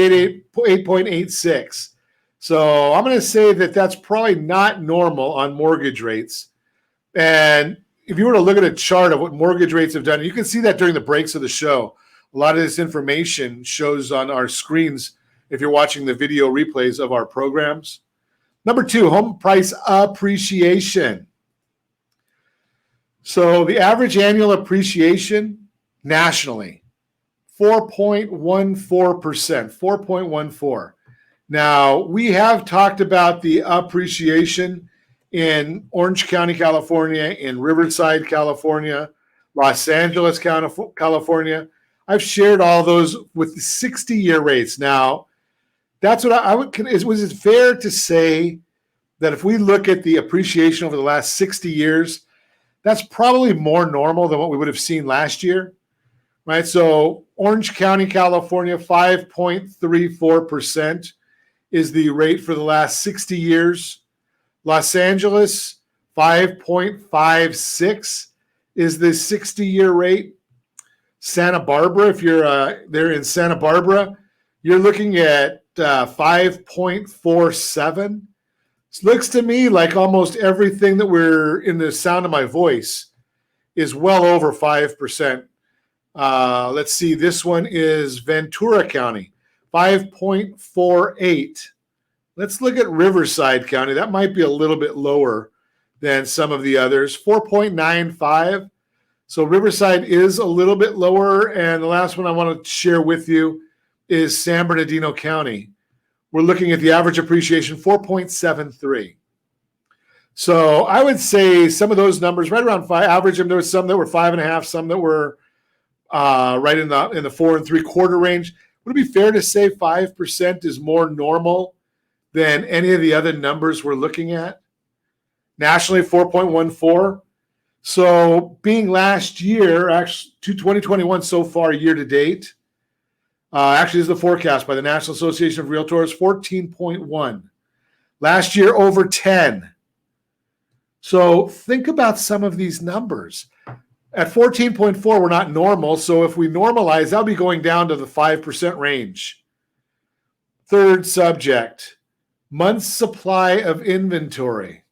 8.86. So I'm going to say that that's probably not normal on mortgage rates. And if you were to look at a chart of what mortgage rates have done, you can see that during the breaks of the show. A lot of this information shows on our screens if you're watching the video replays of our programs. Number 2, home price appreciation. So the average annual appreciation nationally, 4.14%, 4.14. Now, we have talked about the appreciation in Orange County, California, in Riverside, California, Los Angeles, California. I've shared all those with the 60-year rates. Now, that's what I would. Was it fair to say that if we look at the appreciation over the last 60 years, that's probably more normal than what we would have seen last year, right? So Orange County, California, 5.34% is the rate for the last 60 years. Los Angeles, 5.56 is the 60-year rate. Santa Barbara, if you're there in Santa Barbara, you're looking at 5.47. It looks to me like almost everything that we're in the sound of my voice is well over 5%. Let's see, this one is Ventura County, 5.48. Let's look at Riverside County. That might be a little bit lower than some of the others, 4.95. So Riverside is a little bit lower. And the last one I want to share with you is San Bernardino County. We're looking at the average appreciation, 4.73. So I would say some of those numbers, right around 5, average, and there was some that were 5.5, some that were right in the 4 3/4 range. Would it be fair to say 5% is more normal than any of the other numbers we're looking at? Nationally, 4.14. So being last year, actually 2021 so far, year to date, actually this is the forecast by the National Association of Realtors, 14.1. Last year, over 10. So think about some of these numbers. At 14.4, we're not normal. So if we normalize, that'll be going down to the 5% range. Third subject, month's supply of inventory.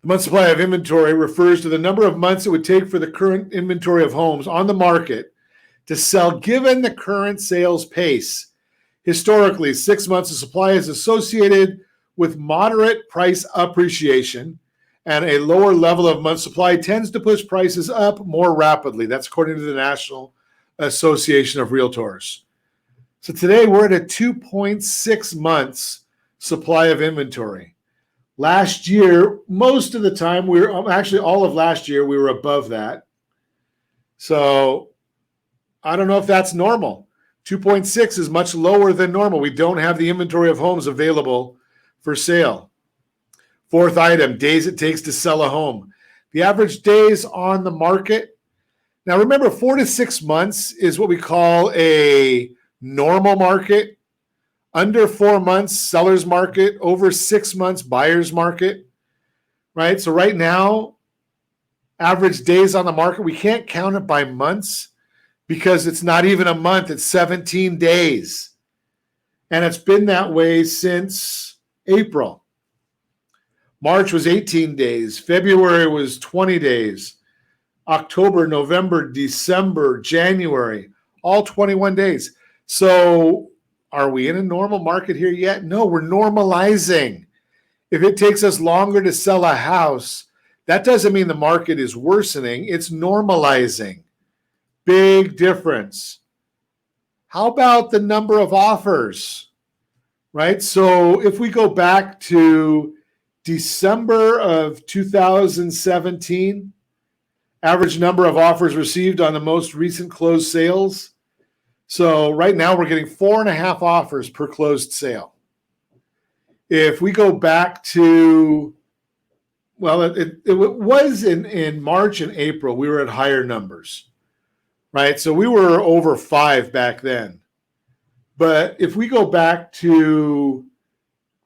The month's supply of inventory refers to the number of months it would take for the current inventory of homes on the market to sell given the current sales pace. Historically, 6 months of supply is associated with moderate price appreciation, and a lower level of month supply tends to push prices up more rapidly. That's according to the National Association of Realtors. So today we're at a 2.6 months supply of inventory. Last year, most of the time, actually all of last year, we were above that. So I don't know if that's normal. 2.6 is much lower than normal. We don't have the inventory of homes available for sale. Fourth item, days it takes to sell a home. The average days on the market. Now remember, 4 to 6 months is what we call a normal market. Under 4 months, seller's market. Over 6 months, buyer's market. Right? So right now, average days on the market, we can't count it by months because it's not even a month. It's 17 days. And it's been that way since April. March was 18 days. February was 20 days. October, November, December, January, all 21 days. So are we in a normal market here yet? No, we're normalizing. If it takes us longer to sell a house, that doesn't mean the market is worsening. It's normalizing. Big difference. How about the number of offers? Right? So if we go back to December of 2017, average number of offers received on the most recent closed sales. So right now we're getting 4.5 offers per closed sale. if we go back to, well, it was in March and April, we were at higher numbers, right? So we were over 5 back then. But if we go back to,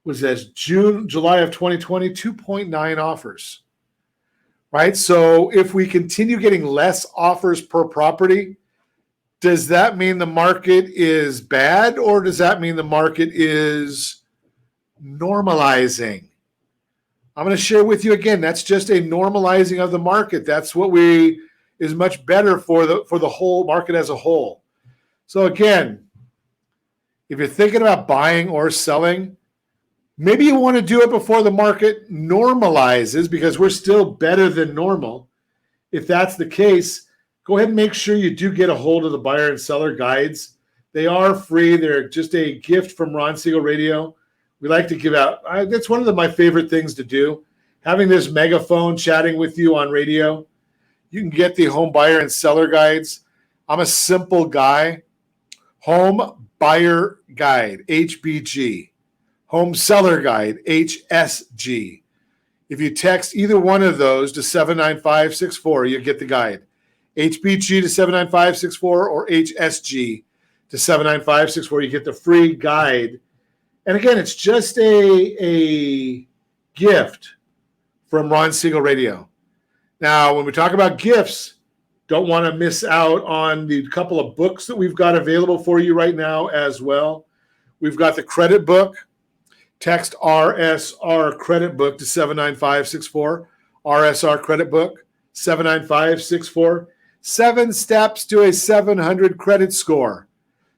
was that July of 2020, 2.9 offers, right? So if we continue getting less offers per property, does that mean the market is bad, or does that mean the market is normalizing? I'm going to share with you again, that's just a normalizing of the market. That's what is much better for the whole market as a whole. So again, if you're thinking about buying or selling, maybe you want to do it before the market normalizes, because we're still better than normal. If that's the case, go ahead and make sure you do get a hold of the buyer and seller guides. They are free. They're just a gift from Ron Siegel Radio. We like to give out. That's one of my favorite things to do. Having this megaphone chatting with you on radio. You can get the home buyer and seller guides. I'm a simple guy. Home buyer guide, HBG. Home seller guide, HSG. If you text either one of those to 79564, you get the guide. HBG to 79564 or HSG to 79564, you get the free guide. And again, it's just a gift from Ron Siegel Radio. Now, when we talk about gifts, don't want to miss out on the couple of books that we've got available for you right now as well. We've got the credit book. Text RSR credit book to 79564. RSR credit book, 79564. 7 steps to a 700 credit score.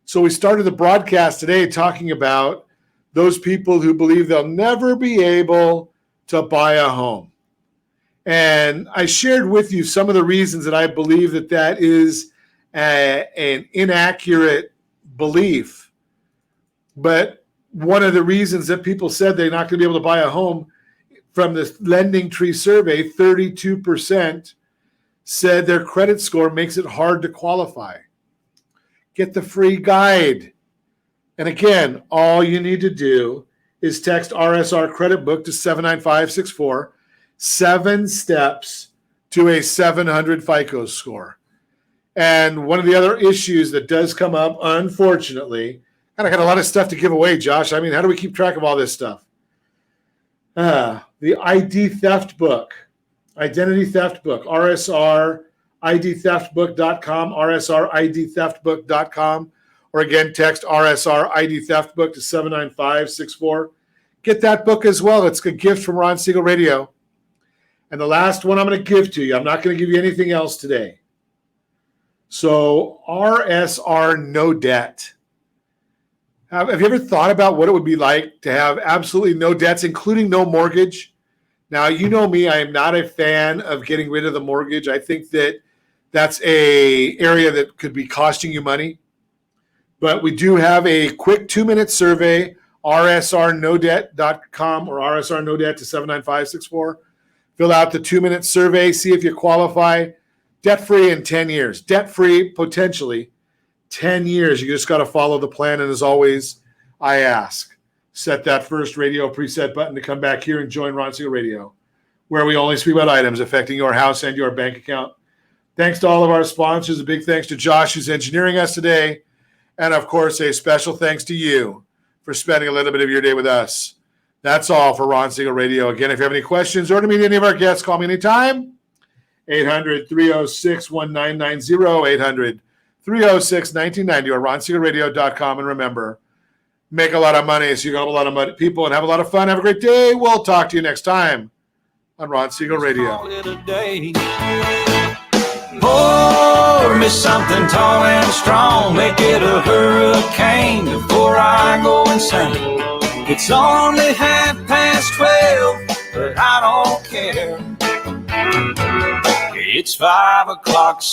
So we started the broadcast today talking about those people who believe they'll never be able to buy a home. And I shared with you some of the reasons that I believe that is an inaccurate belief. But one of the reasons that people said they're not going to be able to buy a home, from the Lending Tree survey, 32% said their credit score makes it hard to qualify. Get the free guide. And again, all you need to do is text RSR credit book to 79564. 7 steps to a 700 FICO score. And one of the other issues that does come up, unfortunately, and I got a lot of stuff to give away, Josh. I mean, how do we keep track of all this stuff? The ID theft book, identity theft book, RSR idtheftbook.com, RSR idtheftbook.com, or again, text RSR ID theft book to 79564. Get that book as well. It's a gift from Ron Siegel Radio. And the last one I'm going to give to you, I'm not going to give you anything else today. So RSR no debt. Have you ever thought about what it would be like to have absolutely no debts, including no mortgage? Now, you know me, I am not a fan of getting rid of the mortgage. I think that that's an area that could be costing you money. But we do have a quick 2-minute survey, rsrnodebt.com or rsrnodebt to 79564. Fill out the 2-minute survey, see if you qualify. Debt-free in 10 years. Debt-free, potentially, 10 years. You just got to follow the plan. And as always, I ask, set that first radio preset button to come back here and join Ron Siegel Radio, where we only speak about items affecting your house and your bank account. Thanks to all of our sponsors. A big thanks to Josh, who's engineering us today. And, of course, a special thanks to you for spending a little bit of your day with us. That's all for Ron Siegel Radio. Again, if you have any questions or to meet any of our guests, call me anytime. 800-306-1990, 800-306-1990, or ronsiegelradio.com. And remember, make a lot of money so you can help a lot of people and have a lot of fun. Have a great day. We'll talk to you next time on Ron Siegel Radio. Pour me something tall and strong, make it a hurricane before I go insane. It's only 12:30, but I don't care. It's 5 o'clock.